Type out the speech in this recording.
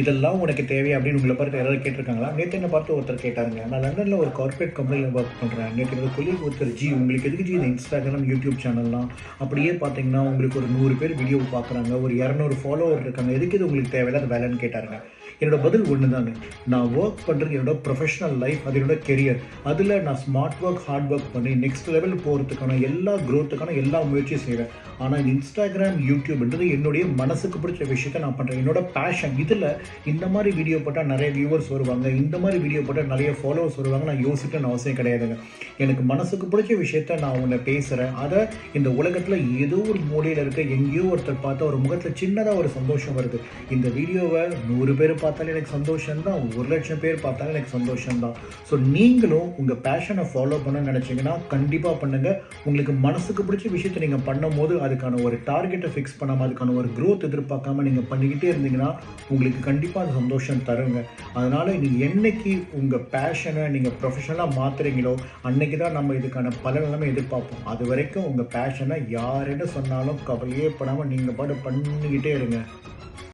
இதெல்லாம் உனக்கு தேவையா அப்படின்னு உங்களை பார்த்து யாராவது கேட்டிருக்காங்களா? நேற்று என்ன பார்த்து ஒருத்தர் கேட்டாருங்க. நான் லண்டனில் ஒரு கார்ப்பரேட் கம்பெனியில் ஒர்க் பண்ணுறேன். நேற்று என்னோட கொலீக் ஒருத்தர், உங்களுக்கு எதுக்கு இந்த இன்ஸ்டாகிராம், யூடியூப் சேனல்லாம்? அப்படியே பார்த்தீங்கன்னா உங்களுக்கு ஒரு 100 பேர் வீடியோ பார்க்குறாங்க, ஒரு 200 ஃபாலோவர் இருக்காங்க, எதுக்கு இது உங்களுக்கு தேவையில்லாத வேலைன்னு கேட்டாருங்க. என்னோட பதில் ஒன்று தாங்க. நான் ஒர்க் பண்ணுறது என்னோட ப்ரொஃபஷனல் லைஃப், அது என்னோட கெரியர். அதில் நான் ஸ்மார்ட் ஒர்க், ஹார்ட் ஒர்க் பண்ணி நெக்ஸ்ட் லெவல் போகிறதுக்கான எல்லா க்ரோத்துக்கான எல்லா முயற்சியும் செய்வேன். ஆனால் இந்த இன்ஸ்டாகிராம், யூடியூப்ன்றது என்னுடைய மனசுக்கு பிடிச்ச விஷயத்தை நான் பண்ணுறேன், என்னோட பேஷன். இதில் இந்த மாதிரி வீடியோ போட்டால் நிறைய வியூவர்ஸ் வருவாங்க, இந்த மாதிரி வீடியோ போட்டால் நிறைய ஃபாலோவர்ஸ் வருவாங்க, நான் யோசிக்கணும்னு அவசியம் கிடையாதுங்க. எனக்கு மனசுக்கு பிடிச்ச விஷயத்த நான் உன்னை பேசுகிறேன். அதை இந்த உலகத்தில் ஏதோ ஒரு மூலையில் இருக்க எங்கேயோ ஒருத்தர் பார்த்தா ஒரு முகத்தில் சின்னதாக ஒரு சந்தோஷம் வருது. இந்த வீடியோவை 100 பேர் பார்த்தாலும் எனக்கு சந்தோஷம்தான், 1,00,000 பேர் பார்த்தாலும் எனக்கு சந்தோஷம்தான். ஸோ நீங்களும் உங்கள் பேஷனை ஃபாலோ பண்ண நினச்சிங்கன்னா கண்டிப்பாக பண்ணுங்கள். உங்களுக்கு மனசுக்கு பிடிச்ச விஷயத்தை நீங்கள் பண்ணும் போது அதுக்கான ஒரு டார்கெட்டை ஃபிக்ஸ் பண்ணாமல், அதுக்கான ஒரு க்ரோத் எதிர்பார்க்காம நீங்கள் பண்ணிக்கிட்டே இருந்தீங்கன்னா உங்களுக்கு கண்டிப்பாக அது சந்தோஷம் தருங்க. அதனால் நீங்கள் என்னைக்கு உங்கள் பேஷனை நீங்கள் ப்ரொஃபஷனலாக மாற்றுறீங்களோ அன்னைக்கு தான் நம்ம இதுக்கான பலன் எல்லாமே எதிர்பார்ப்போம். அது வரைக்கும் உங்கள் பேஷனை யார் என்ன சொன்னாலும் கவலையே படாமல் நீங்கள் பாட்டு பண்ணிக்கிட்டே இருங்க.